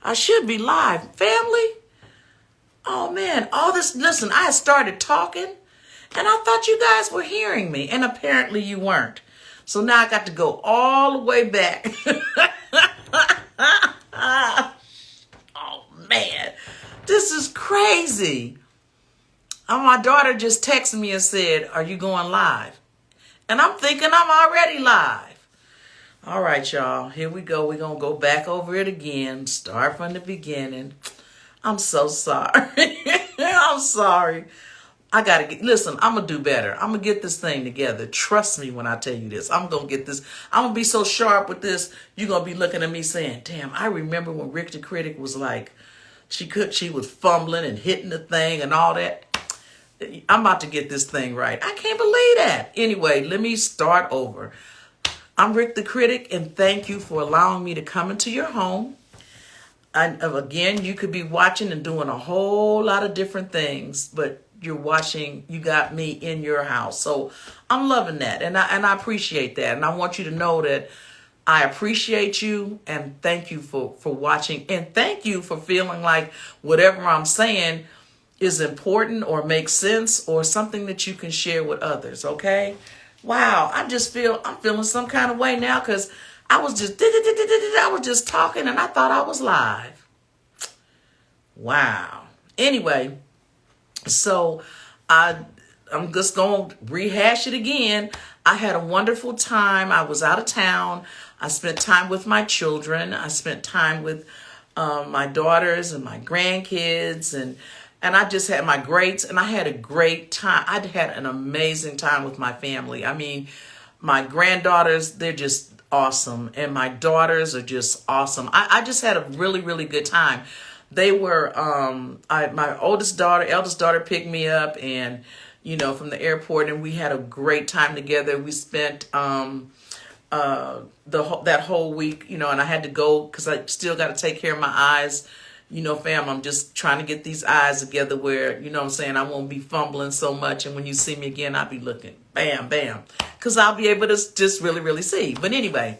I should be live. Family? Oh man, all this, listen, I had started talking and I thought you guys were hearing me and apparently you weren't. So now I got to go all the way back. Oh man, this is crazy. My daughter just texted me and said, "Are you going live?" And I'm thinking I'm already live. All right, y'all, here we go. We're going to go back over it again. Start from the beginning. I'm so sorry. I'm sorry. I got to listen, I'm going to do better. I'm going to get this thing together. Trust me when I tell you this. I'm going to get this. I'm going to be so sharp with this. You're going to be looking at me saying, damn, I remember when Riq the Critic was like, she was fumbling and hitting the thing and all that. I'm about to get this thing right. I can't believe that. Anyway, let me start over. I'm Riq the Critic, and thank you for allowing me to come into your home. Again, you could be watching and doing a whole lot of different things, but you're watching, you got me in your house. So I'm loving that, and I appreciate that. And I want you to know that I appreciate you, and thank you for watching, and thank you for feeling like whatever I'm saying is important or makes sense or something that you can share with others, okay? Wow, I'm feeling some kind of way now because I was just talking and I thought I was live. Wow. Anyway, so I'm just going to rehash it again. I had a wonderful time. I was out of town. I spent time with my children. I spent time with my daughters and my grandkids, and I just had my greats, and I had a great time. I had an amazing time with my family. I mean, my granddaughters, they're just awesome, and my daughters are just awesome. I just had a really, really good time. They were, my eldest daughter picked me up, and, from the airport, and we had a great time together. We spent that whole week, and I had to go because I still got to take care of my eyes. Fam, I'm just trying to get these eyes together where, I won't be fumbling so much. And when you see me again, I'll be looking bam, bam, because I'll be able to just really, really see. But anyway,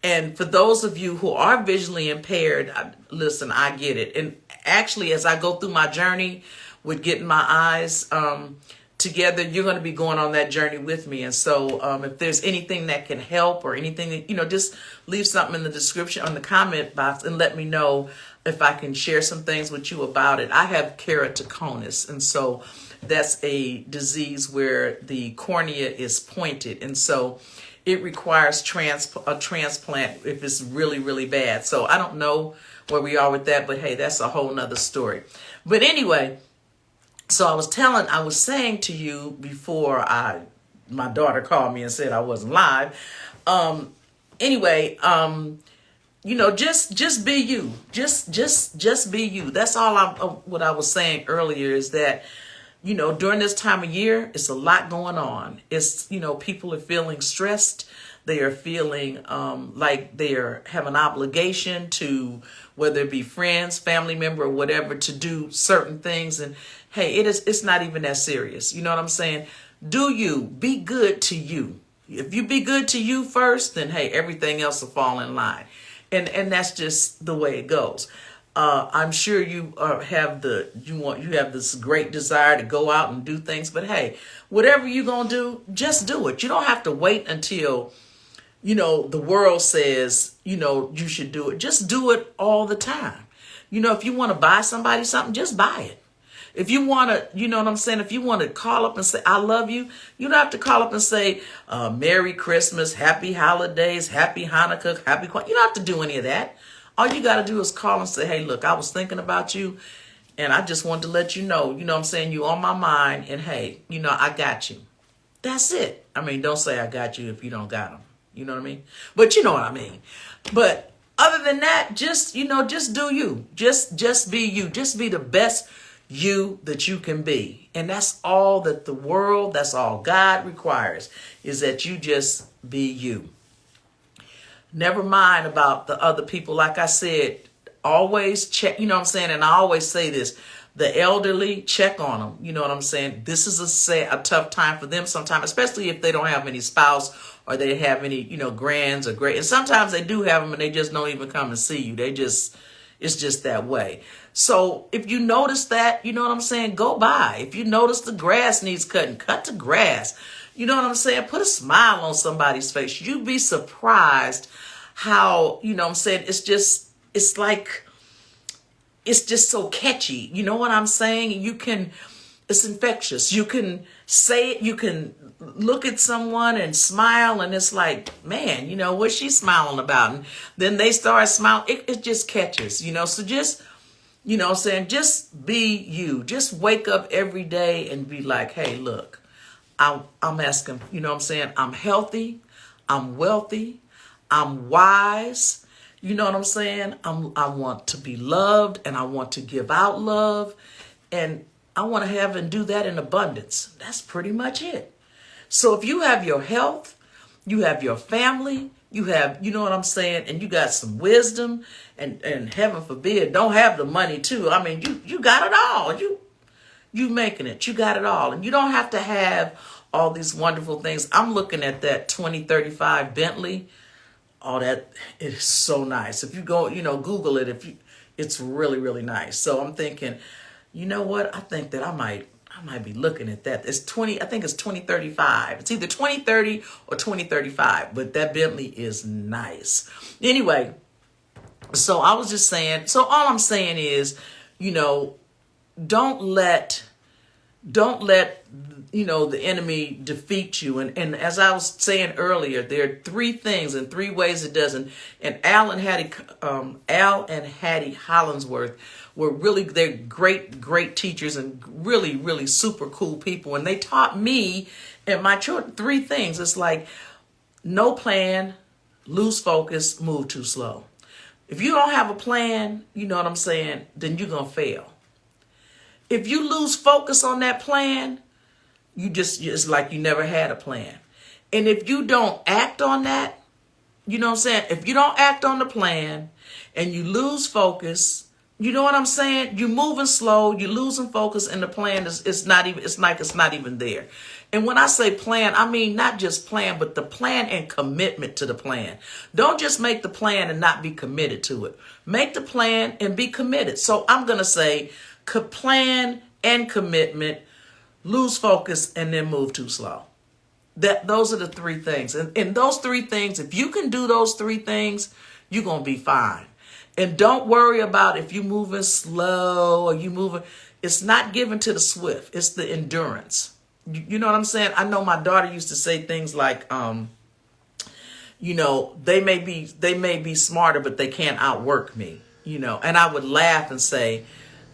and for those of you who are visually impaired, listen, I get it. And actually, as I go through my journey with getting my eyes together, you're going to be going on that journey with me. And so if there's anything that can help or anything that, just leave something in the description on the comment box and let me know if I can share some things with you about it. I have keratoconus, and so that's a disease where the cornea is pointed, and so it requires a transplant if it's really, really bad. So I don't know where we are with that, but hey, that's a whole nother story. But anyway, so I was saying to you before my daughter called me and said I wasn't live. Just be you. Just be you. That's all what I was saying earlier is that, during this time of year, it's a lot going on. It's, people are feeling stressed. They are feeling like they have an obligation to, whether it be friends, family member, or whatever, to do certain things. And hey, it's not even that serious. You know what I'm saying? Do you. Be good to you. If you be good to you first, then hey, everything else will fall in line. And that's just the way it goes. I'm sure you have this great desire to go out and do things, but hey, whatever you're gonna do, just do it. You don't have to wait until the world says you should do it. Just do it all the time. If you want to buy somebody something, just buy it. If you want to, if you want to call up and say, I love you, you don't have to call up and say, Merry Christmas, Happy Holidays, Happy Hanukkah, Happy Kwanzaa. You don't have to do any of that. All you got to do is call and say, hey, look, I was thinking about you, and I just wanted to let you know, you on my mind, and hey, I got you. That's it. I mean, don't say I got you if you don't got them. You know what I mean? But you know what I mean. But other than that, just do you. Just be you. Just be the best you that you can be. And that's all that that's all God requires, is that you just be you. Never mind about the other people. Like I said, always check, and I always say this, the elderly, check on them. You know what I'm saying? This is a tough time for them sometimes, especially if they don't have any spouse or they have any, grands or great. And sometimes they do have them and they just don't even come and see you. They just, It's just that way. So if you notice that, you know what I'm saying, go by. If you notice the grass needs cutting, cut the grass. You know what I'm saying? Put a smile on somebody's face. You'd be surprised how, you know what I'm saying, it's just so catchy. You know what I'm saying? It's infectious. You can say it, you can look at someone and smile, and it's like, man, you know, what's she smiling about? And then they start smiling. It just catches, you know. So just, you know what I'm saying, just be you. Just wake up every day and be like, hey, look, I'm asking, you know what I'm saying, I'm healthy, I'm wealthy, I'm wise. You know what I'm saying? I want to be loved, and I want to give out love, and I want to have and do that in abundance. That's pretty much it. So if you have your health, you have your family, you have, you know what I'm saying, and you got some wisdom, and heaven forbid, don't have the money too. I mean, you got it all. You making it. You got it all. And you don't have to have all these wonderful things. I'm looking at that 2035 Bentley. Oh, that is so nice. If you go, you know, Google it, it's really, really nice. So I'm thinking, you know what? I think that I might be looking at that. I think it's 2035. It's either 2030 or 2035, but that Bentley is nice. Anyway, so I was just saying, so all I'm saying is, you know, don't let, you know, the enemy defeat you. And as I was saying earlier, there are three things and three ways it doesn't. And Al and Hattie Hollingsworth they're great teachers and really, really super cool people. And they taught me and my children three things. It's like, no plan, lose focus, move too slow. If you don't have a plan, you know what I'm saying, then you're going to fail. If you lose focus on that plan, it's like you never had a plan. And if you don't act on that, you know what I'm saying? If you don't act on the plan and you lose focus, you know what I'm saying? You're moving slow, you're losing focus, and the plan it's not even there. And when I say plan, I mean not just plan, but the plan and commitment to the plan. Don't just make the plan and not be committed to it. Make the plan and be committed. So I'm going to say plan and commitment, lose focus, and then move too slow. Those are the three things. And those three things, if you can do those three things, you're going to be fine. And don't worry about if you're moving slow or you moving. It's not given to the swift. It's the endurance. You know what I'm saying? I know my daughter used to say things like, you know, they may be smarter, but they can't outwork me, you know. And I would laugh and say,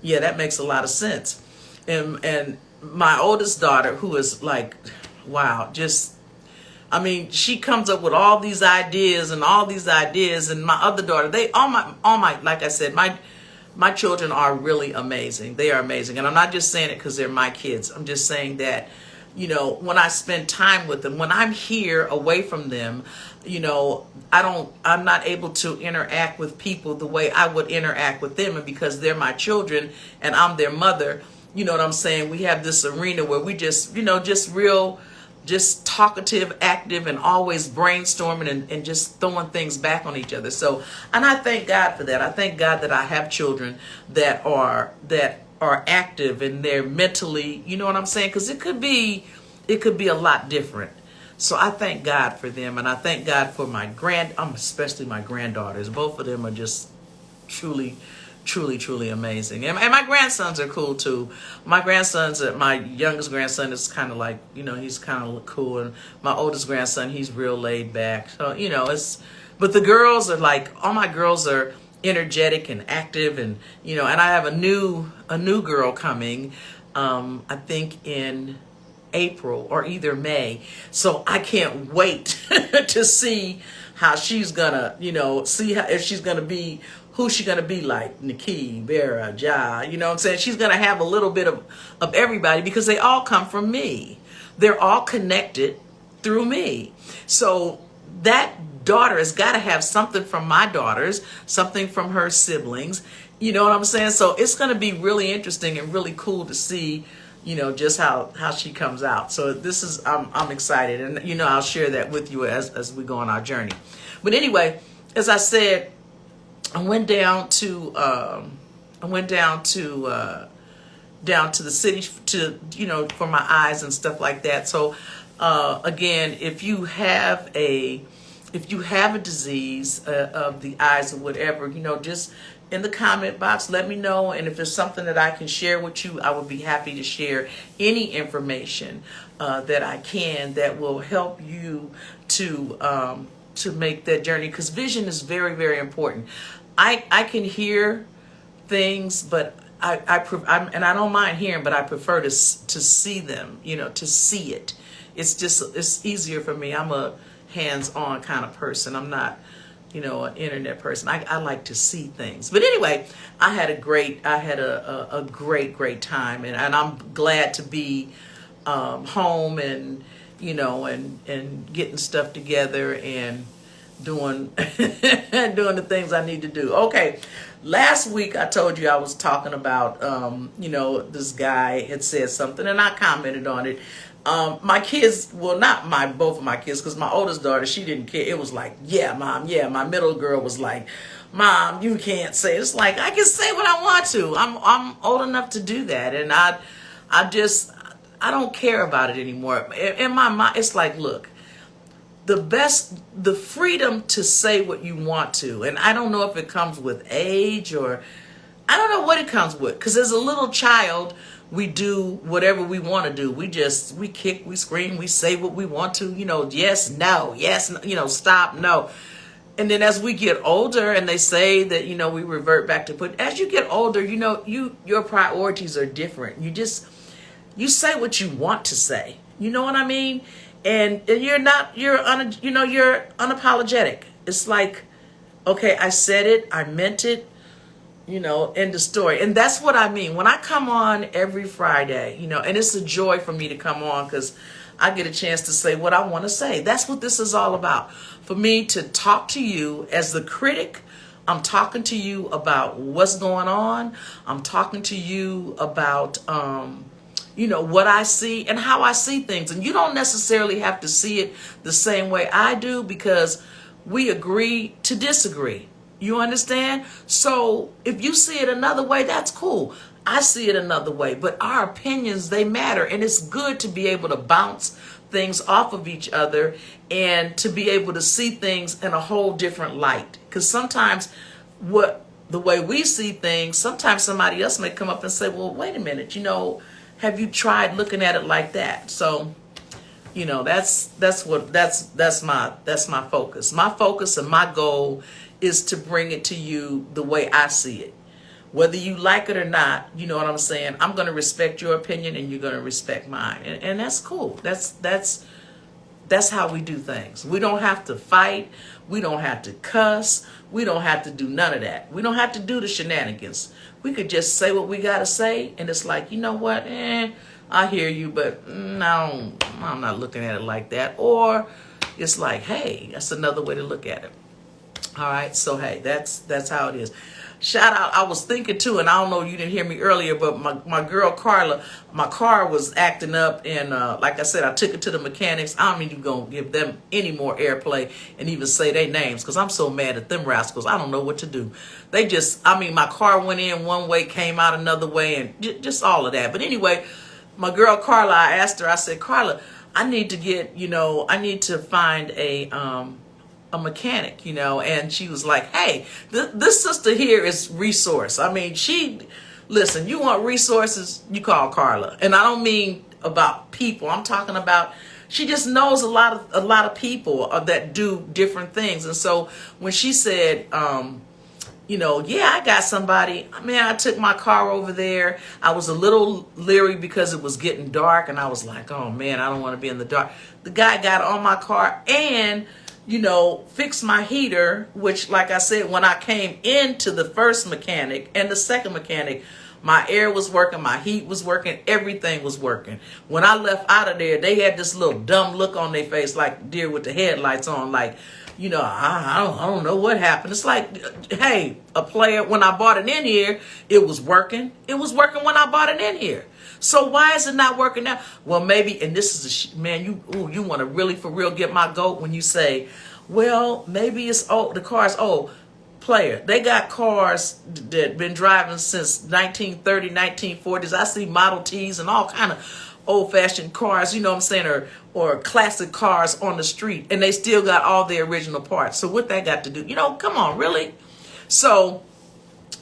yeah, that makes a lot of sense. And my oldest daughter, who is like, wow, she comes up with all these ideas. And my other daughter, all my, like I said, my children are really amazing. They are amazing. And I'm not just saying it because they're my kids. I'm just saying that, you know, when I spend time with them, when I'm here away from them, you know, I'm not able to interact with people the way I would interact with them. And because they're my children and I'm their mother, you know what I'm saying? We have this arena where we just, you know, just talkative, active, and always brainstorming and just throwing things back on each other. So, and I thank God for that. I thank God that I have children that are active and they're mentally, you know what I'm saying? Because it could be a lot different. So I thank God for them, and I thank God for especially my granddaughters. Both of them are just truly, truly, truly amazing. And my grandsons are cool too. My youngest grandson is kind of like, you know, he's kind of cool. And my oldest grandson, he's real laid back. So, you know, but the girls are like, all my girls are energetic and active, and, you know, and I have a new girl coming, I think in April or either May. So I can't wait to see how she's gonna, you know, if she's gonna be, who's she gonna be like, Nikki, Vera, Ja, you know what I'm saying? She's gonna have a little bit of everybody because they all come from me. They're all connected through me. So that daughter has got to have something from my daughters, something from her siblings, you know what I'm saying? So it's going to be really interesting and really cool to see, you know, just how she comes out. So I'm excited, and, you know, I'll share that with you as we go on our journey. But anyway, as I said, I went down to down to the city to, for my eyes and stuff like that. So again, if you have a disease of the eyes or whatever, just in the comment box, let me know. And if there's something that I can share with you, I would be happy to share any information that I can that will help you to make that journey, because vision is very, very important. I can hear things, but and I don't mind hearing, but I prefer to see them, to see it. It's easier for me. I'm a hands-on kind of person. I'm not, an internet person. I like to see things. But anyway, I had a great time, and I'm glad to be home and and getting stuff together and doing doing the things I need to do. Okay, last week I told you I was talking about this guy had said something, and I commented on it. My kids, well, not both of my kids, because my oldest daughter, she didn't care. It was like, yeah, Mom, yeah. My middle girl was like, Mom, you can't say. It's like, I can say what I want to. I'm old enough to do that, and I don't care about it anymore. In my mind, it's like, look, the freedom to say what you want to, and I don't know if it comes with age or I don't know what it comes with, because as a little child, we do whatever we want to do. We kick, we scream, we say what we want to, yes, no, yes, stop, no. And then as we get older and they say that, we revert back to as you get older, your priorities are different. You say what you want to say. You know what I mean? And you're unapologetic. It's like, okay, I said it, I meant it, end of story. And that's what I mean. When I come on every Friday, and it's a joy for me to come on because I get a chance to say what I want to say. That's what this is all about. For me to talk to you as the critic, I'm talking to you about what's going on. I'm talking to you about, what I see and how I see things. And you don't necessarily have to see it the same way I do, because we agree to disagree. You understand? So if you see it another way, that's cool. I see it another way, but our opinions, they matter. And it's good to be able to bounce things off of each other and to be able to see things in a whole different light. Because sometimes the way we see things, sometimes somebody else may come up and say, well, wait a minute, have you tried looking at it like that? So, that's my focus. My focus and my goal is to bring it to you the way I see it. Whether you like it or not, you know what I'm saying? I'm going to respect your opinion and you're going to respect mine. And that's cool. That's how we do things. We don't have to fight. We don't have to cuss. We don't have to do none of that. We don't have to do the shenanigans. We could just say what we got to say. And it's like, you know what? I hear you, but no, I'm not looking at it like that. Or it's like, hey, that's another way to look at it. All right. So, hey, that's how it is. Shout out. I was thinking too, and I don't know, you didn't hear me earlier, but my girl Carla, my car was acting up, and like I said, I took it to the mechanics. I don't even gonna give them any more airplay and even say their names, because I'm so mad at them rascals. I don't know what to do. My car went in one way, came out another way, and just all of that. But anyway, my girl Carla, I asked her, I said, Carla, I need to find a mechanic, and she was like, hey, this sister here is resource. Listen, you want resources, you call Carla. And I don't mean about people. I'm talking about, she just knows a lot of people that do different things. And so when she said, yeah, I got somebody, I took my car over there. I was a little leery because it was getting dark, and I was like, oh man, I don't want to be in the dark. The guy got on my car and fix my heater, which, like I said, when I came into the first mechanic and the second mechanic, my air was working, my heat was working, everything was working. When I left out of there, they had this little dumb look on their face, like deer with the headlights on, like, I don't know what happened. It's like, hey, a player, when I bought it in here, it was working. It was working when I bought it in here. So why is it not working now? Well, maybe, and this is you want to really for real get my goat when you say, well, maybe it's old, the car is old. player. They got cars that been driving since 1930, 1940s. I see Model Ts and all kind of old-fashioned cars, you know what I'm saying, or classic cars on the street, and they still got all the original parts. So what that got to do? You know, come on, really? So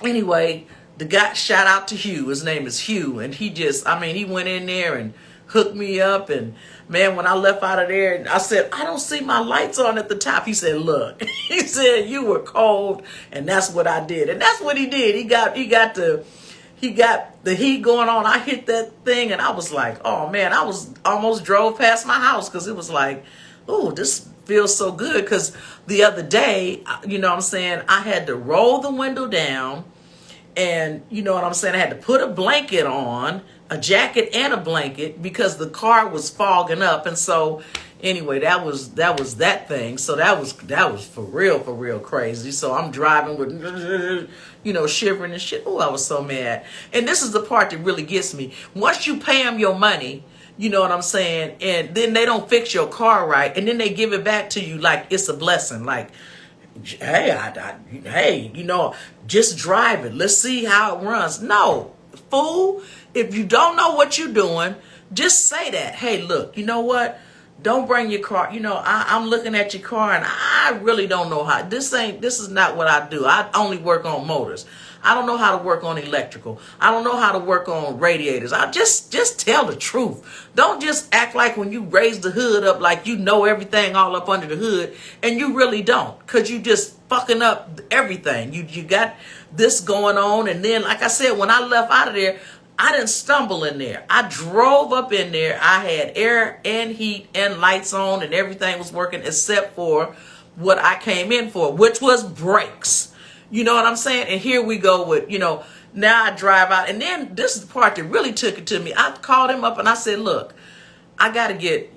anyway, the guy, shout out to Hugh. His name is Hugh, and he just, I mean, he went in there and hooked me up, and man, when I left out of there, I said, I don't see my lights on at the top. He said, look, he said, you were cold, and that's what I did. And that's what he did. He got the heat going on. I hit that thing, and I was like, oh man, I was almost drove past my house, because it was like, oh, this feels so good. Because the other day, you know what I'm saying, I had to roll the window down, and you know what I'm saying, I had to put a blanket on, a jacket and a blanket, because the car was fogging up. And so anyway, that was that thing. So that was for real crazy. So I'm driving with, you know, shivering and shit. Oh, I was so mad. And this is the part that really gets me. Once you pay them your money, you know what I'm saying, and then they don't fix your car right, and then they give it back to you like it's a blessing. Like, hey, hey, you know, just drive it. Let's see how it runs. No, fool. If you don't know what you're doing, just say that. Hey, look, you know what? Don't bring your car. You know, I'm looking at your car, and I really don't know how. This is not what I do. I only work on motors. I don't know how to work on electrical. I don't know how to work on radiators. I just tell the truth. Don't just act like when you raise the hood up like you know everything all up under the hood, and you really don't, because you just fucking up everything. You got this going on, and then, like I said, when I left out of there, I didn't stumble in there. I drove up in there. I had air and heat and lights on, and everything was working except for what I came in for, which was brakes. You know what I'm saying? And here we go with, you know, now I drive out. And then this is the part that really took it to me. I called him up and I said, look, I got to get,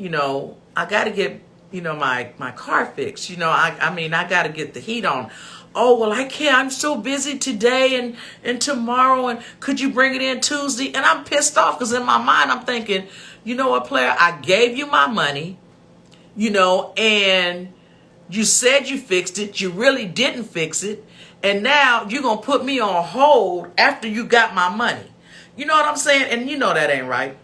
my car fixed. You know, I mean, I got to get the heat on. Oh, well, I can't. I'm so busy today and tomorrow. And could you bring it in Tuesday? And I'm pissed off, because in my mind, I'm thinking, you know what, player? I gave you my money, you know, and you said you fixed it. You really didn't fix it. And now you're going to put me on hold after you got my money. You know what I'm saying? And you know that ain't right.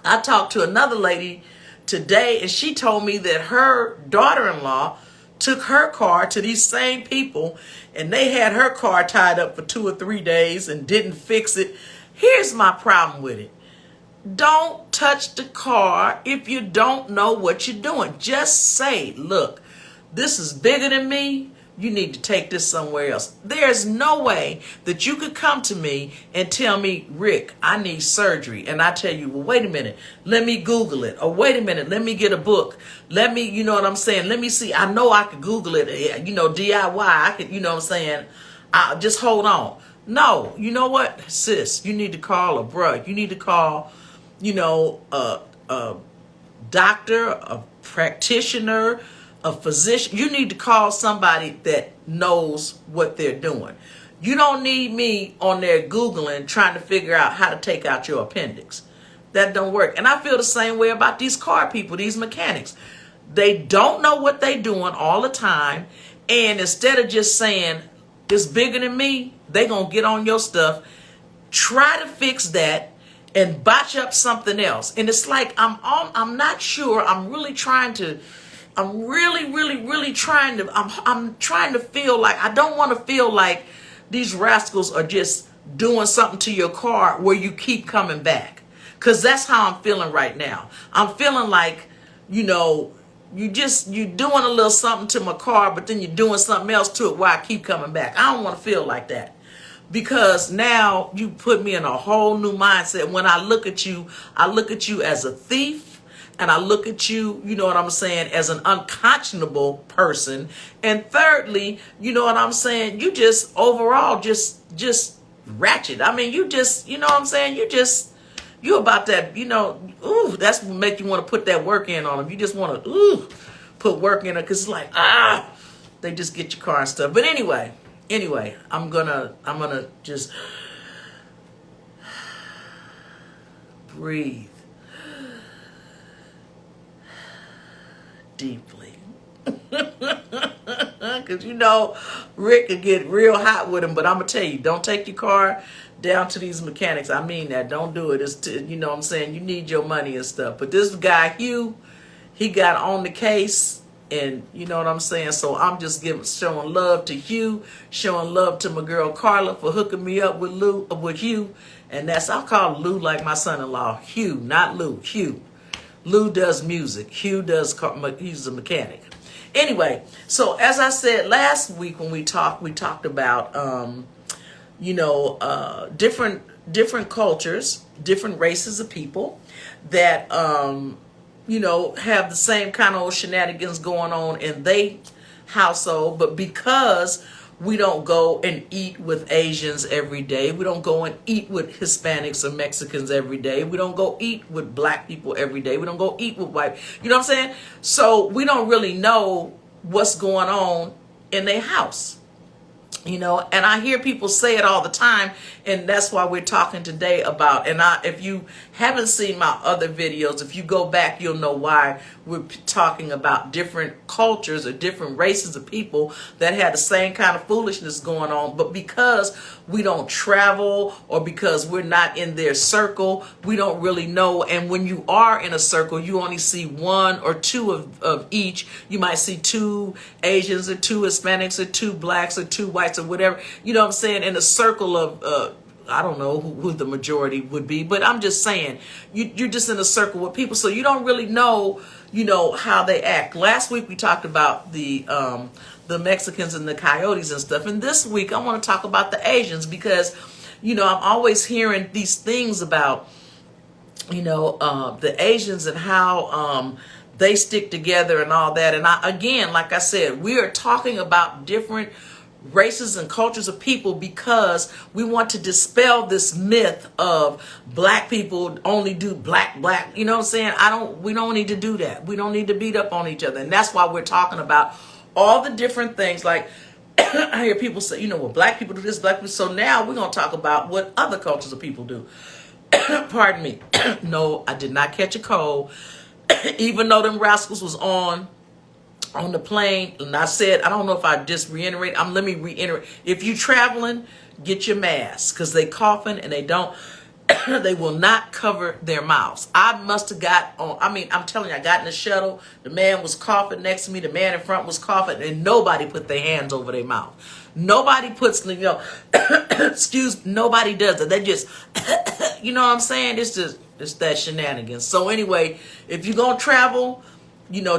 I talked to another lady today, and she told me that her daughter-in-law took her car to these same people, and they had her car tied up for 2 or 3 days and didn't fix it. Here's my problem with it. Don't touch the car if you don't know what you're doing. Just say, look, this is bigger than me. You need to take this somewhere else. There's no way that you could come to me and tell me, Rick, I need surgery. And I tell you, well, wait a minute, let me Google it. Or wait a minute, let me get a book. Let me, you know what I'm saying? Let me see. I know I could Google it, you know, DIY. I could, you know what I'm saying? Just hold on. No, you know what, sis? You need to call a bruh. You need to call, you know, a doctor, a practitioner, a physician. You need to call somebody that knows what they're doing. You don't need me on there Googling, trying to figure out how to take out your appendix. That don't work. And I feel the same way about these car people, these mechanics. They don't know what they're doing all the time. And instead of just saying, it's bigger than me, they going to get on your stuff, try to fix that, and botch up something else. And it's like, I'm not sure. I'm really trying to feel like, I don't want to feel like these rascals are just doing something to your car where you keep coming back. Because that's how I'm feeling right now. I'm feeling like, you know, you're doing a little something to my car, but then you're doing something else to it while I keep coming back. I don't want to feel like that. Because now you put me in a whole new mindset. When I look at you as a thief. And I look at you, you know what I'm saying, as an unconscionable person. And thirdly, you know what I'm saying, you just overall just ratchet. I mean, you just, you know what I'm saying, you about that, you know, ooh, that's what make you want to put that work in on them. You just want to, put work in it, because it's like, they just get your car and stuff. But anyway, I'm gonna just breathe deeply. Because you know, Rick could get real hot with him. But I'm going to tell you, don't take your car down to these mechanics. I mean that. Don't do it. You know what I'm saying? You need your money and stuff. But this guy, Hugh, he got on the case. And you know what I'm saying? So I'm just showing love to Hugh, showing love to my girl Carla for hooking me up with Hugh. And I'll call Lou like my son-in-law. Hugh, not Lou, Hugh. Lou does music. Hugh he's a mechanic. Anyway, so as I said last week when we talked about, different cultures, different races of people that, have the same kind of shenanigans going on in their household. But because we don't go and eat with Asians every day, we don't go and eat with Hispanics or Mexicans every day, we don't go eat with black people every day, we don't go eat with white, you know what I'm saying? So we don't really know what's going on in their house. And I hear people say it all the time, and that's why we're talking today about, if you haven't seen my other videos, if you go back, you'll know why we're talking about different cultures or different races of people that had the same kind of foolishness going on, but because we don't travel or because we're not in their circle, we don't really know. And when you are in a circle, you only see one or two of each. You might see two Asians or two Hispanics or two blacks or two whites or whatever, you know what I'm saying, in a circle of I don't know who the majority would be, but I'm just saying you're just in a circle with people, so you don't really know how they act. Last week we talked about the Mexicans and the coyotes and stuff, and this week I want to talk about the Asians because I'm always hearing these things about the Asians and how they stick together and all that. And again, like I said, we are talking about different races and cultures of people because we want to dispel this myth of black people only do black, you know what I'm saying? We don't need to do that. We don't need to beat up on each other. And that's why we're talking about all the different things. Like I hear people say, well, black people do this, black people. So now we're going to talk about what other cultures of people do. Pardon me. No, I did not catch a cold. Even though them rascals was on the plane, and I said, I don't know if I just reiterate. Let me reiterate. If you traveling, get your mask because they coughing and they don't. They will not cover their mouths. I must have got on. I'm telling you, I got in the shuttle. The man was coughing next to me. The man in front was coughing, and nobody put their hands over their mouth. Nobody puts, nobody does it. They just, you know what I'm saying? It's that shenanigans. So anyway, if you're gonna travel,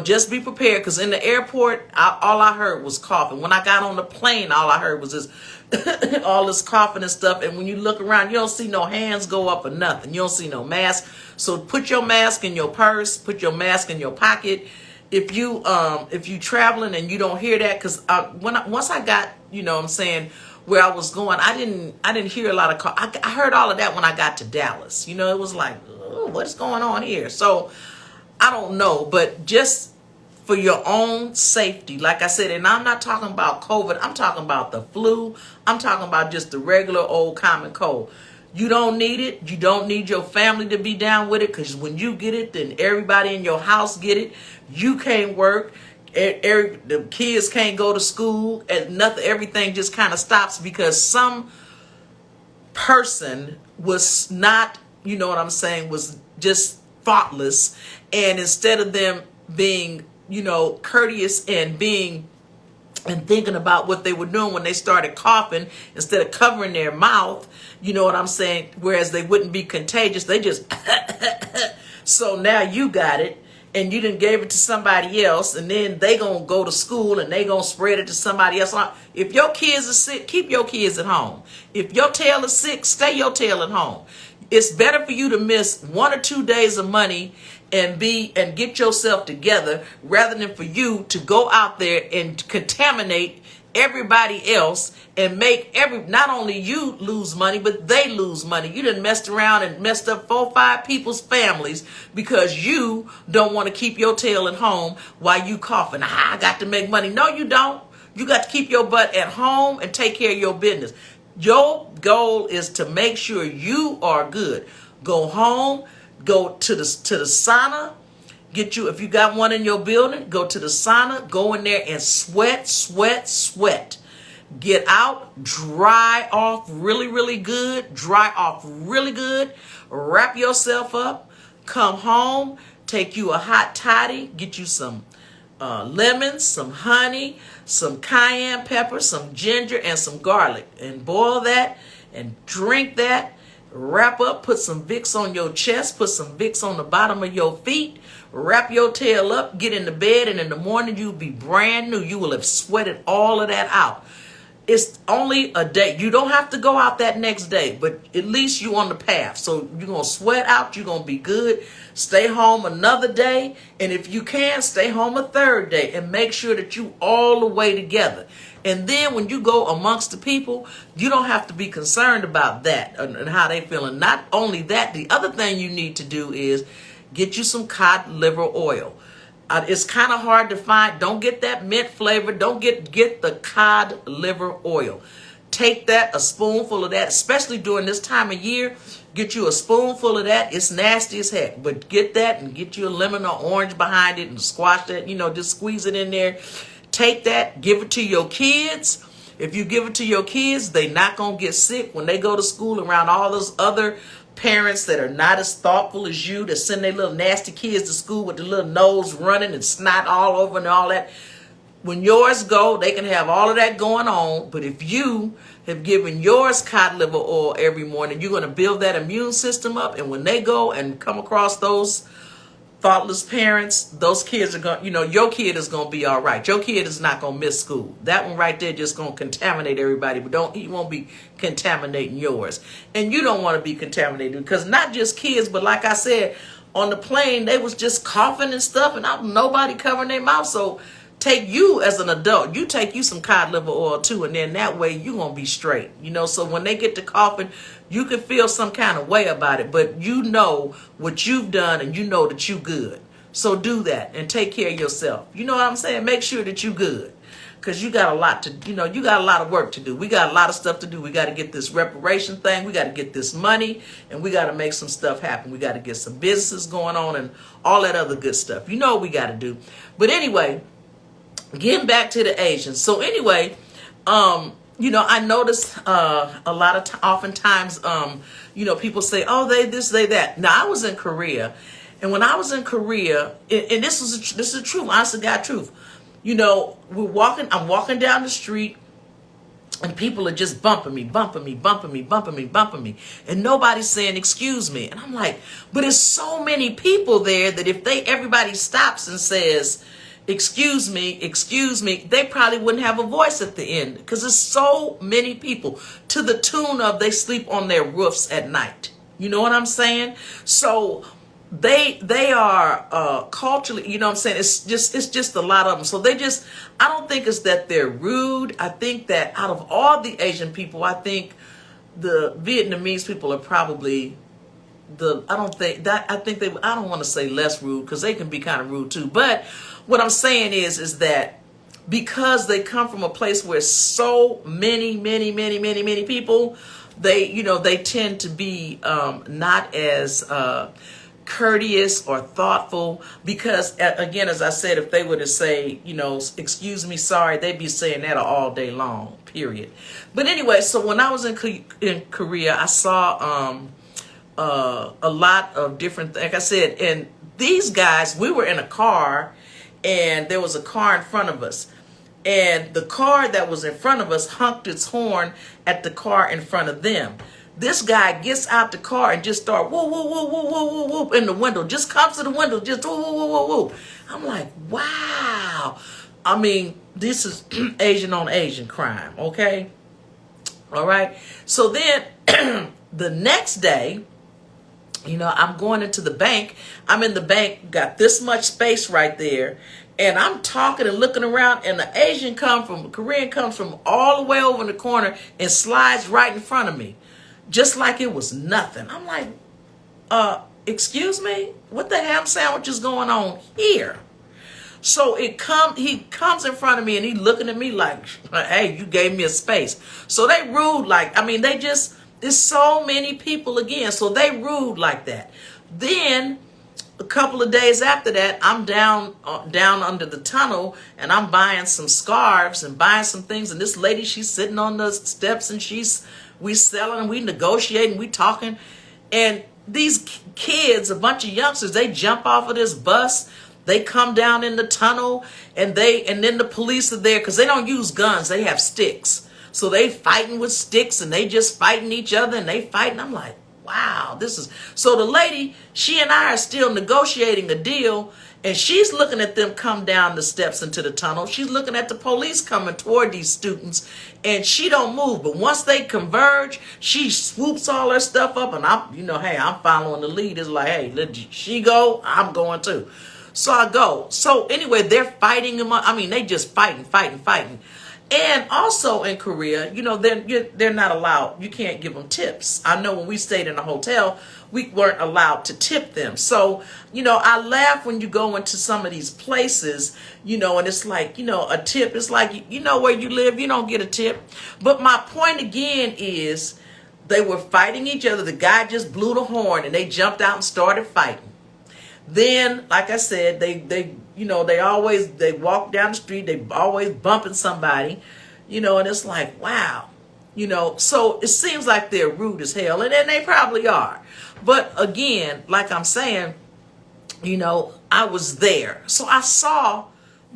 just be prepared because in the airport, all I heard was coughing. When I got on the plane, all I heard was this, all this coughing and stuff. And when you look around, you don't see no hands go up or nothing. You don't see no mask. So put your mask in your purse. Put your mask in your pocket. If you traveling and you don't hear that, because once I got, where I was going, I didn't hear a lot of I heard all of that when I got to Dallas. It was like, oh, what's going on here? So I don't know, but just for your own safety, like I said, and I'm not talking about COVID, I'm talking about the flu, I'm talking about just the regular old common cold. You don't need it. You don't need your family to be down with it because when you get it, then everybody in your house get it. You can't work. The kids can't go to school and nothing. Everything just kind of stops because some person was not, was just thoughtless. And instead of them being, courteous and thinking about what they were doing when they started coughing, instead of covering their mouth, whereas they wouldn't be contagious, they just, so now you got it. And you done gave it to somebody else, and then they gonna go to school and they gonna spread it to somebody else. If your kids are sick, keep your kids at home. If your tail is sick, stay your tail at home. It's better for you to miss 1 or 2 days of money and get yourself together rather than for you to go out there and contaminate everybody else and make not only you lose money, but they lose money. You done messed around and messed up 4 or 5 people's families because you don't want to keep your tail at home while you coughing. I got to make money. No, you don't. You got to keep your butt at home and take care of your business. Your goal is to make sure you are good. Go home, go to the sauna, Get you, if you got one in your building, go to the sauna, go in there and sweat, sweat, sweat. Get out, dry off really, really good. Dry off really good. Wrap yourself up. Come home. Take you a hot toddy. Get you some lemons, some honey, some cayenne pepper, some ginger, and some garlic. And boil that and drink that. Wrap up. Put some Vicks on your chest. Put some Vicks on the bottom of your feet. Wrap your tail up. Get in the bed. And in the morning, you'll be brand new. You will have sweated all of that out. It's only a day. You don't have to go out that next day, but at least you on the path. So you're going to sweat out. You're going to be good. Stay home another day. And if you can, stay home a third day and make sure that you all the way together. And then when you go amongst the people, you don't have to be concerned about that and how they feeling. Not only that, the other thing you need to do is get you some cod liver oil. It's kind of hard to find. Don't get that mint flavor. Don't get the cod liver oil. Take that, a spoonful of that, especially during this time of year. Get you a spoonful of that. It's nasty as heck. But get that and get you a lemon or orange behind it and squash that, just squeeze it in there. Take that, give it to your kids. If you give it to your kids, they not going to get sick when they go to school around all those other parents that are not as thoughtful as you, that send their little nasty kids to school with the little nose running and snot all over and all that. When yours go, they can have all of that going on. But if you have given yours cod liver oil every morning, you're going to build that immune system up. And when they go and come across those thoughtless parents, those kids are going, your kid is going to be all right. Your kid is not going to miss school. That one right there just going to contaminate everybody, but he won't be contaminating yours. And you don't want to be contaminated, because not just kids, but like I said, on the plane, they was just coughing and stuff, and nobody covering their mouth. So take you as an adult, you take you some cod liver oil too, and then that way you're going to be straight. So when they get to coughing, you can feel some kind of way about it, but you know what you've done and you know that you good. So do that and take care of yourself. You know what I'm saying? Make sure that you good, because you got a lot you got a lot of work to do. We got a lot of stuff to do. We got to get this reparation thing. We got to get this money, and we got to make some stuff happen. We got to get some businesses going on and all that other good stuff. You know what we got to do. But anyway, getting back to the Asians. So anyway, I notice a lot of oftentimes, people say, oh, they this, they that. Now, I was in Korea, and when I was in Korea, and this is the truth, honest to God truth. I'm walking down the street, and people are just bumping me, and nobody's saying excuse me. And I'm like, but there's so many people there that if everybody stops and says excuse me, they probably wouldn't have a voice at the end, because there's so many people, to the tune of they sleep on their roofs at night. You know what I'm saying? So they are culturally, you know what I'm saying? It's just a lot of them. So I don't think it's that they're rude. I think that out of all the Asian people, I think the Vietnamese people are probably I don't want to say less rude, because they can be kind of rude too. But what I'm saying is that because they come from a place where so many people, they tend to be not as courteous or thoughtful, because again, as I said, if they were to say, excuse me, sorry, they'd be saying that all day long, period. But anyway, so when I was in Korea, I saw a lot of different, like I said, and these guys, we were in a car, and there was a car in front of us, and the car that was in front of us honked its horn at the car in front of them. This guy gets out the car and just start whoop, whoop, whoop, whoop, whoop, whoop, whoop in the window, just comes to the window, just whoop, whoop, whoop, whoop, whoop. I'm like, wow. I mean, this is Asian on Asian crime, okay? All right. So then the next day, I'm going into the bank. I'm in the bank, got this much space right there. And I'm talking and looking around, and the Korean comes from all the way over in the corner and slides right in front of me, just like it was nothing. I'm like, excuse me? What the ham sandwich is going on here? So he comes in front of me, and he looking at me like, hey, you gave me a space. So they rude, there's so many people again. So they rude like that. Then A couple of days after that, I'm down under the tunnel, and I'm buying some scarves and buying some things. And this lady, she's sitting on the steps, and we selling, we negotiating, we talking, and these kids, a bunch of youngsters, they jump off of this bus. They come down in the tunnel, and then the police are there because they don't use guns. They have sticks. So they fighting with sticks, and they just fighting each other, and they fighting. I'm like, wow, so the lady, she and I are still negotiating a deal, and she's looking at them come down the steps into the tunnel. She's looking at the police coming toward these students, and she don't move. But once they converge, she swoops all her stuff up, and hey, I'm following the lead. It's like, hey, let she go, I'm going too. So I go. So anyway, they're fighting them. They just fighting. And also in Korea, they're not allowed. You can't give them tips. I know when we stayed in a hotel, we weren't allowed to tip them. So, I laugh when you go into some of these places, and it's like, a tip. It's like, where you live, you don't get a tip. But my point again is they were fighting each other. The guy just blew the horn, and they jumped out and started fighting. Then, like I said, they walk down the street, they always bumping somebody, and it's like, wow, so it seems like they're rude as hell, and they probably are. But again, like I'm saying, I was there. So I saw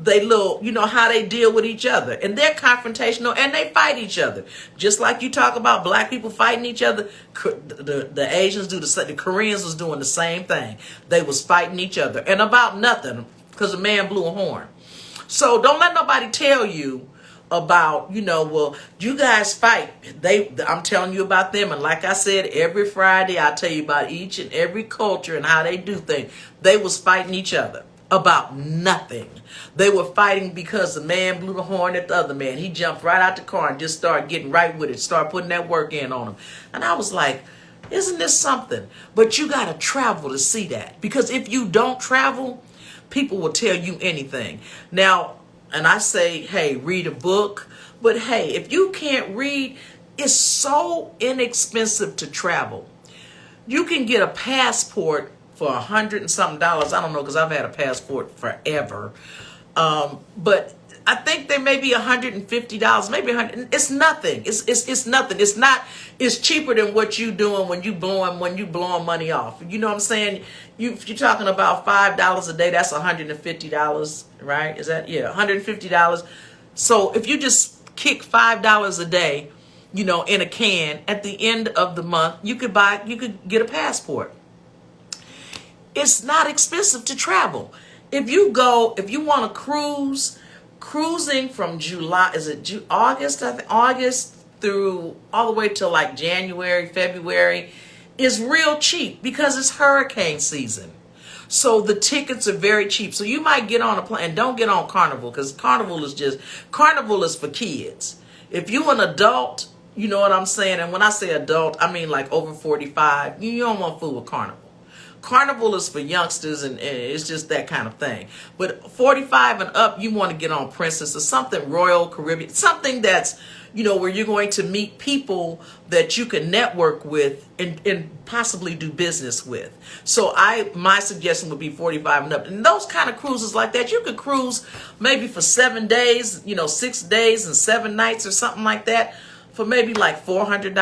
how they deal with each other, and they're confrontational, and they fight each other. Just like you talk about black people fighting each other, the Asians do the Koreans was doing the same thing. They was fighting each other, and about nothing, because a man blew a horn. So don't let nobody tell you about, well, you guys fight. I'm telling you about them. And like I said, every Friday, I tell you about each and every culture and how they do things. They was fighting each other about nothing. They were fighting because the man blew the horn at the other man. He jumped right out the car and just started getting right with it, started putting that work in on him. And I was like, isn't this something? But you got to travel to see that. Because if you don't travel, people will tell you anything. Now, and I say, hey, read a book. But hey, if you can't read, it's so inexpensive to travel. You can get a passport for $100 and something. I don't know, because I've had a passport forever. But I think they may be $150, maybe $100. It's nothing. It's nothing. It's not. It's cheaper than what you doing when you blowing money off. You know what I'm saying? If you're talking about $5 a day, that's $150, right? Is that $150? So if you just kick $5 a day, in a can, at the end of the month, you could get a passport. It's not expensive to travel. If you want to cruising from July, August? I think August through all the way to like January, February is real cheap because it's hurricane season. So the tickets are very cheap. So you might get on a plane. Don't get on Carnival, because Carnival is for kids. If you an adult, you know what I'm saying? And when I say adult, I mean like over 45. You don't want to fool with Carnival. Carnival is for youngsters, and it's just that kind of thing. But 45 and up, you want to get on Princess or something, Royal Caribbean, something that's, where you're going to meet people that you can network with and possibly do business with. So my suggestion would be 45 and up. And those kind of cruises like that, you could cruise maybe for 7 days, 6 days and 7 nights or something like that for maybe like $400,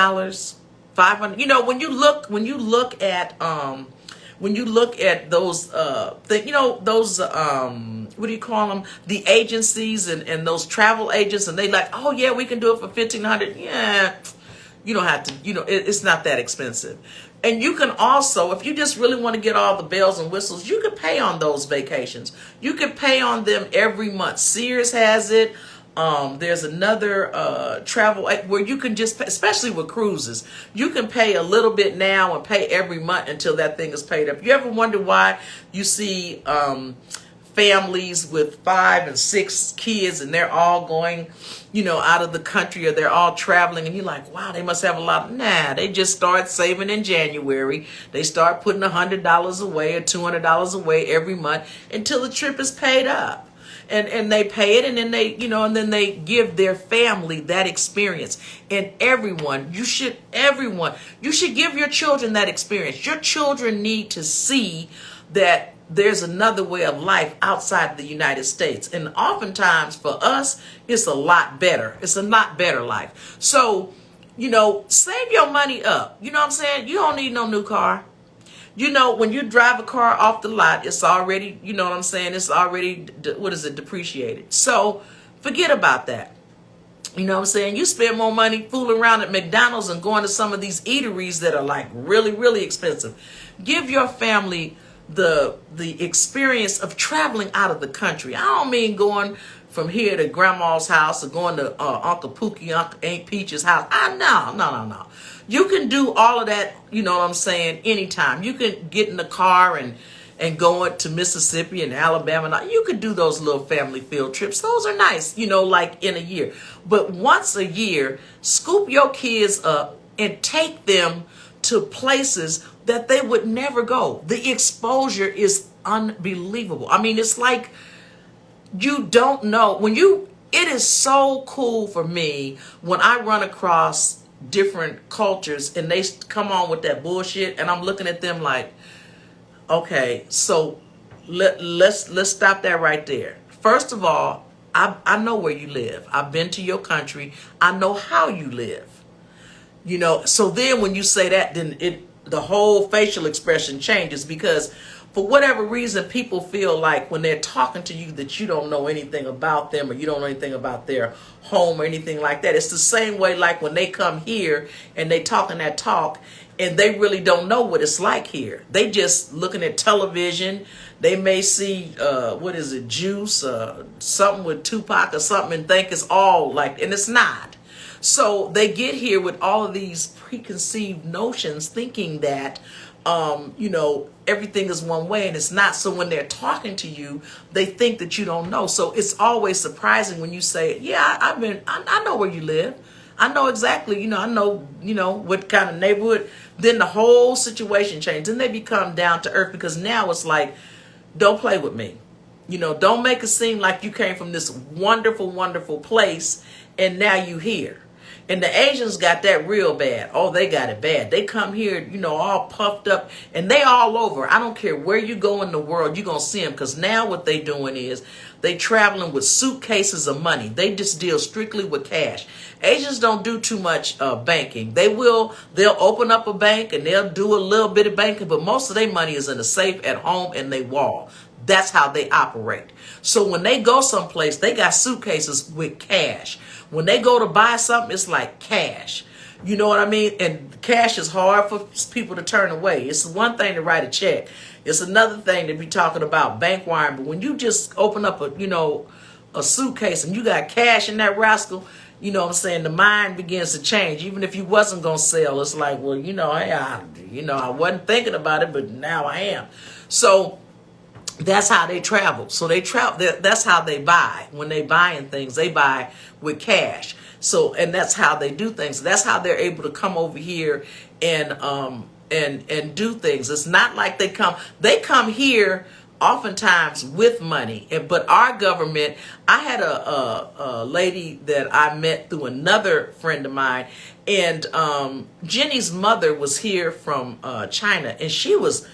$500. When you look at those those what do you call them, the agencies and those travel agents, and they like, oh yeah, we can do it for $1,500. Yeah, you don't have to, it's not that expensive. And you can also, if you just really want to get all the bells and whistles, you can pay on those vacations. You can pay on them every month. Sears has it. There's another travel where you can just pay, especially with cruises, you can pay a little bit now and pay every month until that thing is paid up. You ever wonder why you see families with 5 and 6 kids and they're all going, out of the country, or they're all traveling, and you're like, wow, they must have a lot. Nah, they just start saving in January. They start putting $100 away or $200 away every month until the trip is paid up. And they pay it, and then they give their family that experience. And you should give your children that experience. Your children need to see that there's another way of life outside the United States. And oftentimes for us, it's a lot better. It's a lot better life. So, save your money up. You know what I'm saying? You don't need no new car. When you drive a car off the lot, it's already, you know what I'm saying? It's already, depreciated. So forget about that. You know what I'm saying? You spend more money fooling around at McDonald's and going to some of these eateries that are like really, really expensive. Give your family the experience of traveling out of the country. I don't mean going from here to grandma's house or going to Uncle Pookie, Uncle Aunt Peach's house. No. You can do all of that, you know what I'm saying, anytime. You can get in the car and go to Mississippi and Alabama. You could do those little family field trips. Those are nice, like in a year. But once a year, scoop your kids up and take them to places that they would never go. The exposure is unbelievable. I mean, it's like you don't know. It is so cool for me when I run across different cultures and they come on with that bullshit and I'm looking at them like, okay, so let's stop that right there. First of all, I know where you live. I've been to your country. I know how you live. So then when you say that, then the whole facial expression changes, because for whatever reason, people feel like when they're talking to you that you don't know anything about them or you don't know anything about their home or anything like that. It's the same way like when they come here and they talking that talk and they really don't know what it's like here. They just looking at television. They may see, Juice, something with Tupac or something and think it's all like, and it's not. So they get here with all of these preconceived notions thinking that, everything is one way and it's not. So when they're talking to you, they think that you don't know. So it's always surprising when you say, yeah, I know where you live. I know exactly, I know, what kind of neighborhood. Then the whole situation changes. Then they become down to earth, because now it's like, don't play with me. Don't make it seem like you came from this wonderful, wonderful place and now you here. And the Asians got that real bad. Oh, they got it bad. They come here, all puffed up, and they all over. I don't care where you go in the world, you're going to see them, because now what they doing is they traveling with suitcases of money. They just deal strictly with cash. Asians don't do too much banking. They'll open up a bank and they'll do a little bit of banking, but most of their money is in a safe at home and they wall. That's how they operate. So when they go someplace, they got suitcases with cash. When they go to buy something, it's like cash. You know what I mean? And cash is hard for people to turn away. It's one thing to write a check. It's another thing to be talking about bank wiring. But when you just open up a suitcase and you got cash in that rascal, you know what I'm saying, the mind begins to change. Even if you wasn't going to sell, it's like, well, I wasn't thinking about it, but now I am. So that's how they travel. So they travel. That's how they buy. When they buying things, they buy with cash. So, and that's how they do things. That's how they're able to come over here and do things. It's not like they come here oftentimes with money. But our government, I had a lady that I met through another friend of mine, and Jenny's mother was here from China, and she was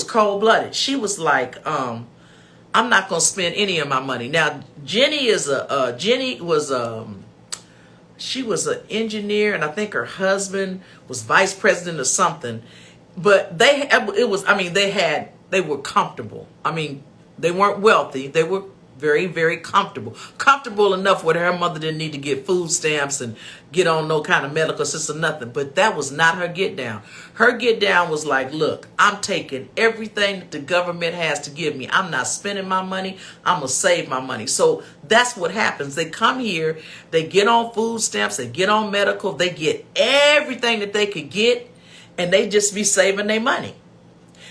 cold-blooded. She was like, I'm not going to spend any of my money. Now, Jenny she was an engineer, and I think her husband was vice president or something. But they were comfortable. I mean, they weren't wealthy. They were very, very comfortable. Comfortable enough where her mother didn't need to get food stamps and get on no kind of medical system, nothing. But that was not her get down. Her get down was like, look, I'm taking everything that the government has to give me. I'm not spending my money. I'm going to save my money. So that's what happens. They come here, they get on food stamps, they get on medical, they get everything that they could get, and they just be saving their money.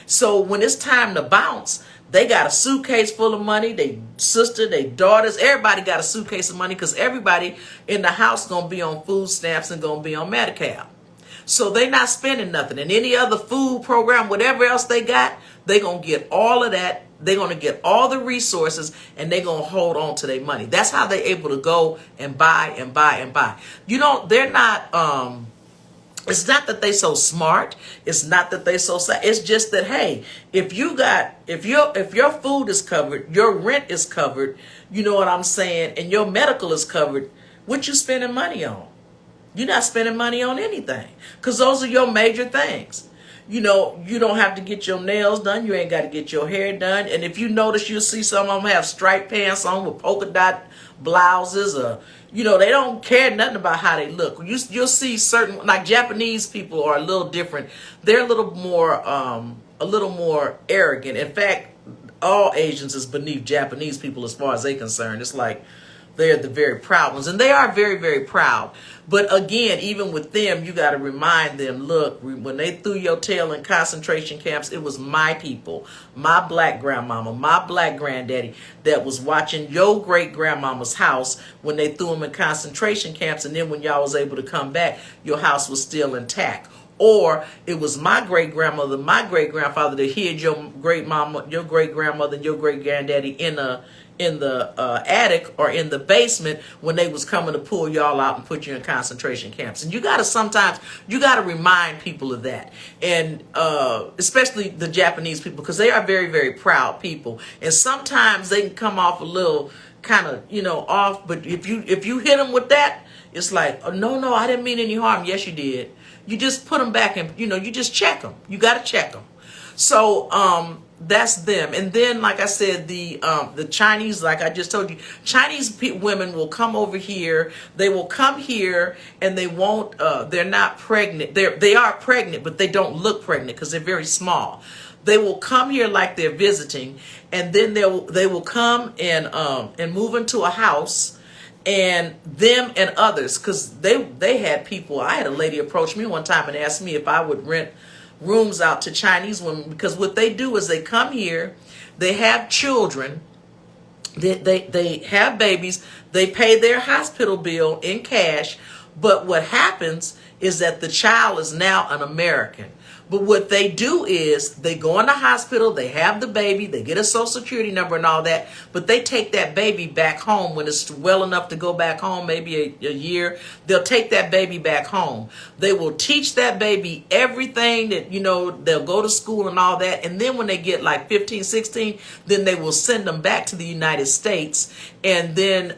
So when it's time to bounce, they got a suitcase full of money. They sister, they daughters, everybody got a suitcase of money, because everybody in the house going to be on food stamps and going to be on Medi-Cal. So they not spending nothing. And any other food program, whatever else they got, they going to get all of that. They're going to get all the resources, and they're going to hold on to their money. That's how they're able to go and buy and buy and buy. They're not It's not that they so smart. It's not that they so sad. It's just that, hey, if your food is covered, your rent is covered, you know what I'm saying, and your medical is covered, what you spending money on? You're not spending money on anything, because those are your major things. You know, you don't have to get your nails done. You ain't got to get your hair done. And if you notice, you'll see some of them have striped pants on with polka dot blouses, or they don't care nothing about how they look. You'll see certain, like Japanese people are a little different. They're a little more arrogant. In fact, all Asians is beneath Japanese people as far as they're concerned. It's like they're the very proud ones, and they are very, very proud. But again, even with them, you got to remind them, look, when they threw your tail in concentration camps, it was my people, my black grandmama, my black granddaddy that was watching your great grandmama's house when they threw them in concentration camps. And then when y'all was able to come back, your house was still intact. Or it was my great grandmother, my great grandfather that hid your great mama, your great grandmother, and your great granddaddy in the attic or in the basement when they was coming to pull y'all out and put you in concentration camps. And sometimes you gotta remind people of that, and especially the Japanese people, because they are very, very proud people, and sometimes they can come off a little kind of off. But if you hit them with that, it's like, oh, no, I didn't mean any harm. Yes, you did. You just put them back, and you just check them. You got to check them. So that's them. And then, like I said, the Chinese, like I just told you, Chinese women will come over here. They will come here, and they won't. They're not pregnant. They are pregnant, but they don't look pregnant because they're very small. They will come here like they're visiting, and then they will come and move into a house. And them and others, because they had people. I had a lady approach me one time and asked me if I would rent rooms out to Chinese women, because what they do is they come here, they have children, they have babies, they pay their hospital bill in cash, but what happens is that the child is now an American. But what they do is they go in the hospital, they have the baby, they get a social security number and all that, but they take that baby back home when it's well enough to go back home, maybe a year. They'll take that baby back home. They will teach that baby everything that, they'll go to school and all that. And then when they get like 15, 16, then they will send them back to the United States. And then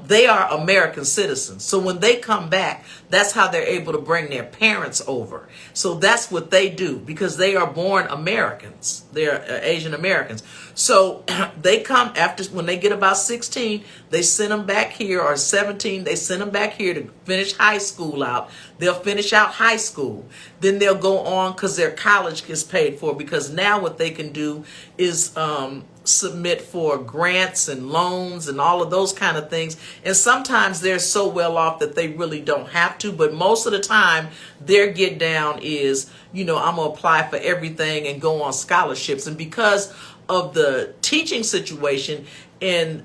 they are American citizens. So when they come back, that's how they're able to bring their parents over. So that's what they do, because they are born Americans. They're Asian Americans. So they come after, when they get about 16, they send them back here, or 17, they send them back here to finish high school out. They'll finish out high school. Then they'll go on, because their college gets paid for, because now what they can do is submit for grants and loans and all of those kind of things. And sometimes they're so well off that they really don't have to, but most of the time their get down is, I'm gonna apply for everything and go on scholarships. And because of the teaching situation in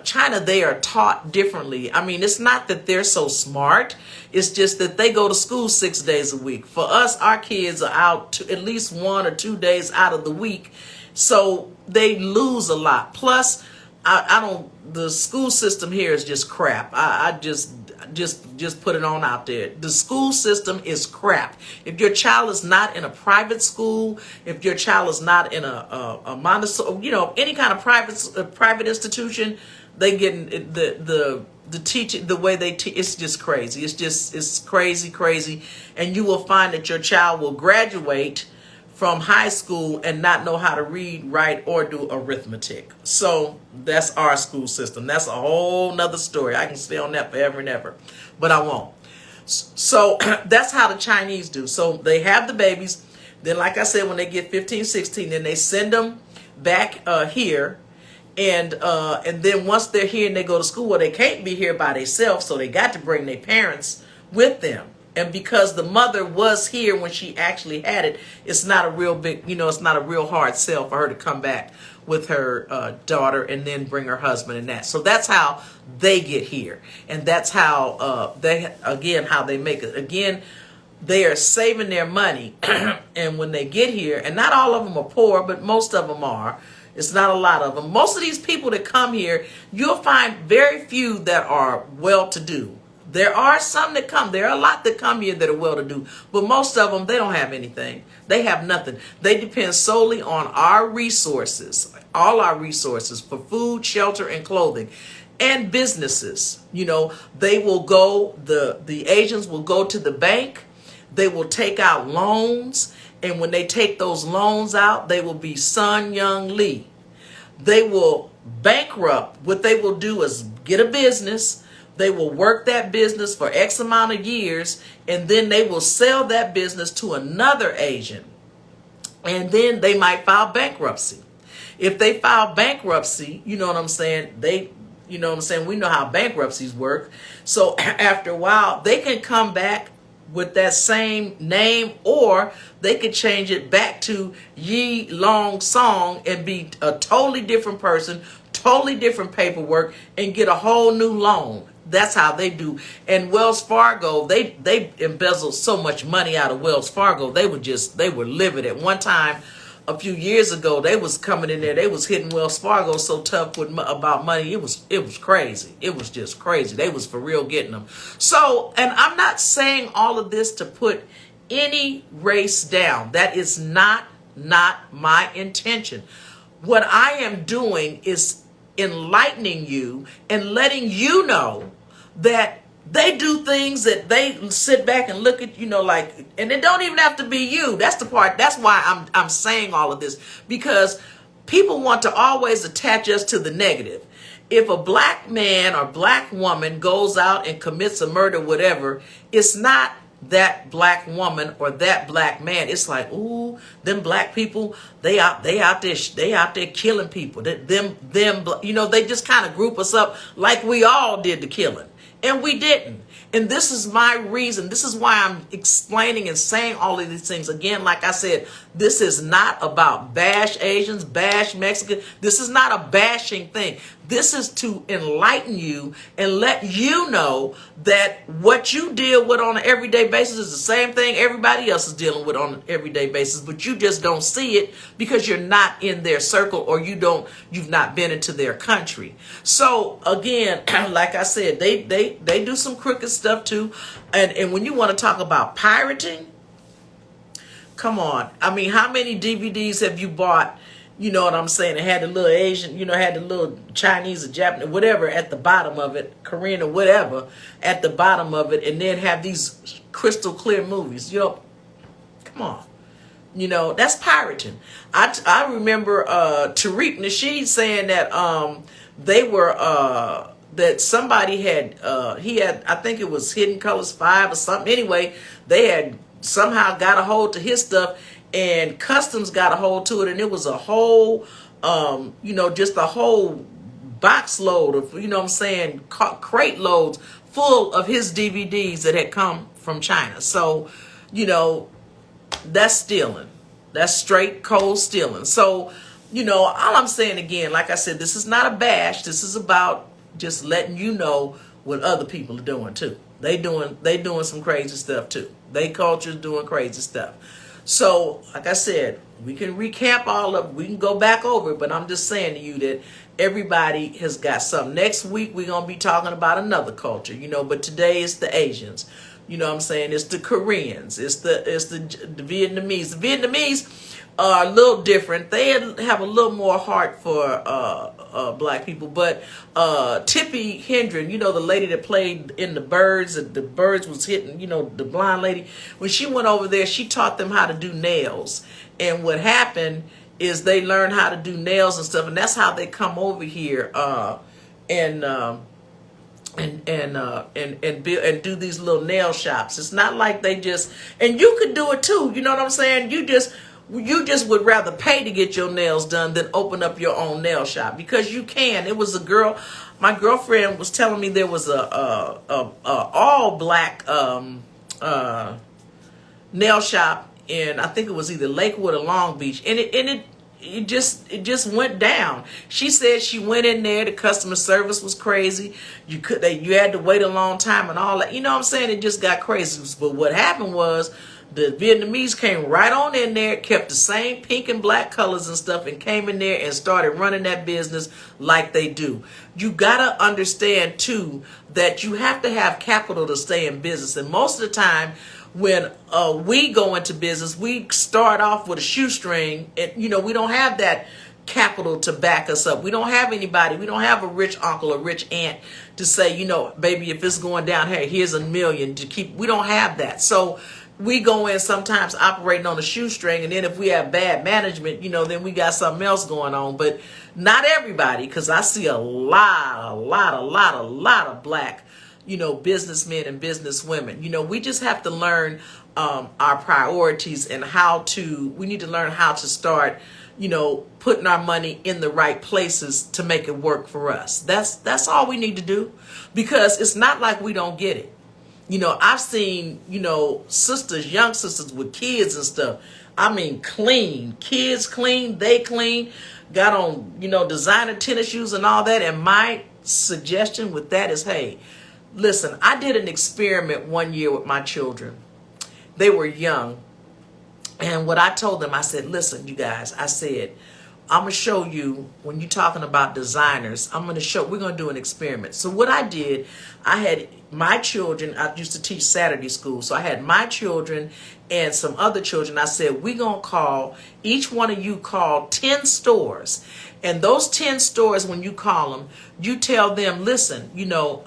China, they are taught differently. I mean, it's not that they're so smart, it's just that they go to school 6 days a week. For us, our kids are out at least 1 or 2 days out of the week. So they lose a lot. Plus, the school system here is just crap. I just put it on out there. The school system is crap. If your child is not in a private school, if your child is not in a Montessori, any kind of private institution, they get the teaching, the way they teach, it's just crazy. It's crazy. And you will find that your child will graduate from high school and not know how to read, write, or do arithmetic. So that's our school system. That's a whole nother story. I can stay on that forever and ever, but I won't. So that's how the Chinese do. So they have the babies. Then, like I said, when they get 15, 16, then they send them back here. And then once they're here and they go to school, well, they can't be here by themselves, so they got to bring their parents with them. And because the mother was here when she actually had it, it's not a real big, it's not a real hard sell for her to come back with her daughter and then bring her husband and that. So that's how they get here. And that's how how they make it. Again, they are saving their money. And when they get here, and not all of them are poor, but most of them are. It's not a lot of them. Most of these people that come here, you'll find very few that are well-to-do. There are some that come. There are a lot that come here that are well-to-do, but most of them, they don't have anything. They have nothing. They depend solely on our resources, all our resources for food, shelter, and clothing, and businesses. You know, they will go, the Asians will go to the bank. They will take out loans, and when they take those loans out, they will be Sun Young Lee. They will bankrupt. What they will do is get a business. They will work that business for X amount of years, and then they will sell that business to another Asian. And then they might file bankruptcy. If they file bankruptcy, you know what I'm saying? You know what I'm saying? We know how bankruptcies work. So after a while, they can come back with that same name, or they could change it back to Yi Long Song and be a totally different person, totally different paperwork, and get a whole new loan. That's how they do. And Wells Fargo, they embezzled so much money out of Wells Fargo. They were livid. At one time, a few years ago, they was coming in there. They was hitting Wells Fargo so tough about money. It was crazy. It was just crazy. They was for real getting them. So, and I'm not saying all of this to put any race down. That is not my intention. What I am doing is enlightening you and letting you know that they do things that they sit back and look at, you know, like, and it don't even have to be you. That's the part. That's why I'm saying all of this, because people want to always attach us to the negative. If a black man or black woman goes out and commits a murder, whatever, it's not that black woman or that black man. It's like, ooh, them black people, they out there killing people. Them, you know, they just kind of group us up like we all did the killing. And we didn't. And this is my reason. This is why I'm explaining and saying all of these things. Again, like I said, this is not about bash Asians, bash Mexicans. This is not a bashing thing. This is to enlighten you and let you know that what you deal with on an everyday basis is the same thing everybody else is dealing with on an everyday basis, but you just don't see it because you're not in their circle, or you've not been into their country. So again, like I said, they do some crooked stuff too. And when you want to talk about pirating, come on. I mean, how many DVDs have you bought? You know what I'm saying? It had the little Asian, you know, had the little Chinese or Japanese, whatever at the bottom of it, Korean or whatever at the bottom of it, and then have these crystal clear movies. You know, come on. You know, that's pirating. I remember Tariq Nasheed saying that they were that somebody had he had, I think it was Hidden Colors 5 or something. Anyway, they had somehow got a hold to his stuff, and Customs got a hold to it, and it was a whole, you know, just a whole box load of, you know what I'm saying, crate loads full of his DVDs that had come from China. So, you know, that's stealing. That's straight cold stealing. So, you know, all I'm saying again, like I said, this is not a bash. This is about just letting you know what other people are doing too. They doing some crazy stuff too. They culture's doing crazy stuff. So, like I said, we can recap all of it. We can go back over it, but I'm just saying to you that everybody has got something. Next week, we're going to be talking about another culture, you know, but today it's the Asians. You know what I'm saying? It's the Koreans. It's the Vietnamese. The Vietnamese are a little different. They have a little more heart for black people. But Tippi Hedren, you know, the lady that played in The Birds, the Birds was hitting, you know, the blind lady. When she went over there, she taught them how to do nails. And what happened is they learned how to do nails and stuff. And that's how they come over here and do these little nail shops. It's not like they just, and you could do it too. You know what I'm saying? You just would rather pay to get your nails done than open up your own nail shop, because you can. It was a girl, my girlfriend was telling me there was a all black nail shop in, I think it was either Lakewood or Long Beach, and it just went down. She said she went in there, the customer service was crazy. You had to wait a long time and all that. You know what I'm saying? It just got crazy. But what happened was The Vietnamese came right on in there, kept the same pink and black colors and stuff, and came in there and started running that business like they do. You gotta understand too that you have to have capital to stay in business. And most of the time when we go into business, we start off with a shoestring, and we don't have that capital to back us up. We don't have anybody. We don't have a rich uncle or rich aunt to say, baby, if it's going down here, here's $1 million to keep. We don't have that. So we go in sometimes operating on a shoestring, and then if we have bad management, then we got something else going on. But not everybody, because I see a lot of black, businessmen and businesswomen. We just have to learn our priorities and we need to learn how to start putting our money in the right places to make it work for us. That's all we need to do, because it's not like we don't get it. I've seen, sisters, young sisters with kids and stuff. I mean, clean. Kids clean, they clean, got on, designer tennis shoes and all that. And my suggestion with that is, hey, listen, I did an experiment one year with my children. They were young. And what I told them, I said, listen, you guys, I said, I'm going to show you, when you're talking about designers, we're going to do an experiment. So what I did, I had my children, I used to teach Saturday school. So I had my children and some other children. I said, we're going to call, each one of you call 10 stores. And those 10 stores, when you call them, you tell them, listen,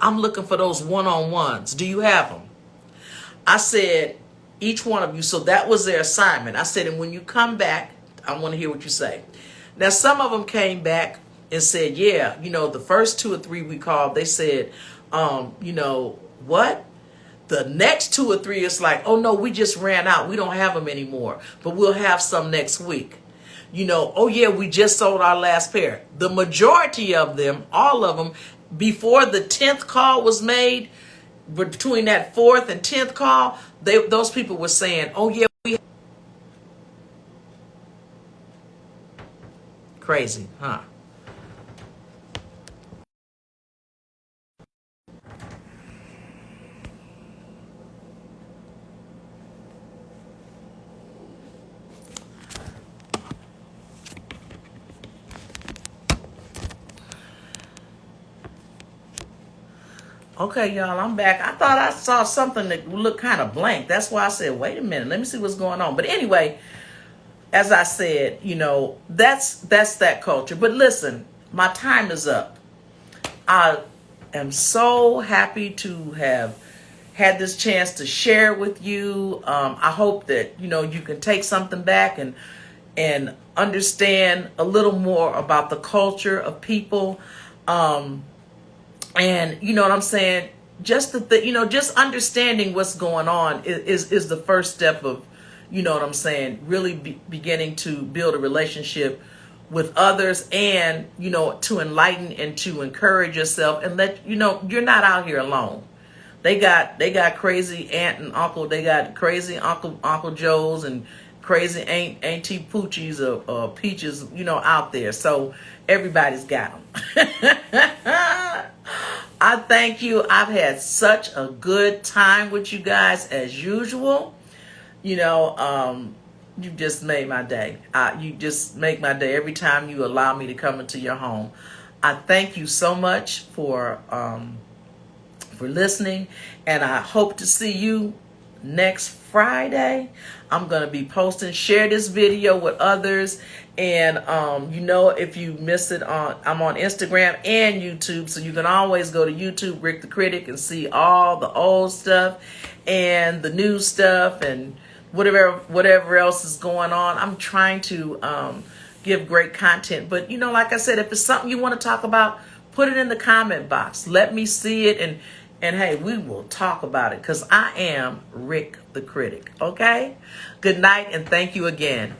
I'm looking for those one-on-ones. Do you have them? I said, each one of you. So that was their assignment. I said, and when you come back, I want to hear what you say. Now, some of them came back and said, yeah, the first 2 or 3 we called, they said, what? The next 2 or 3 is like, oh no, we just ran out. We don't have them anymore, but we'll have some next week. Oh yeah, we just sold our last pair. The majority of them, all of them, before the 10th call was made, between that 4th and 10th call, those people were saying, oh yeah, crazy, huh? Okay, y'all, I'm back. I thought I saw something that looked kind of blank. That's why I said, wait a minute, let me see what's going on. But anyway, as I said, that's that culture. But listen, my time is up. I am so happy to have had this chance to share with you. I hope that, you can take something back and understand a little more about the culture of people. And you know what I'm saying? Just just understanding what's going on is the first step of, you know what I'm saying, really beginning to build a relationship with others, and, to enlighten and to encourage yourself, and let, you're not out here alone. They got crazy aunt and uncle. They got crazy Uncle Joes and crazy Auntie Poochies or Peaches, out there. So everybody's got them. I thank you. I've had such a good time with you guys as usual. You just made my day. You just make my day every time you allow me to come into your home. I thank you so much for listening, and I hope to see you next Friday. I'm going to be posting, share this video with others. And, if you miss it, I'm on Instagram and YouTube. So you can always go to YouTube, Riq The Critic, and see all the old stuff and the new stuff and whatever else is going on. I'm trying to give great content. But, like I said, if it's something you want to talk about, put it in the comment box. Let me see it. And hey, we will talk about it, because I am Riq The Critic. Okay? Good night, and thank you again.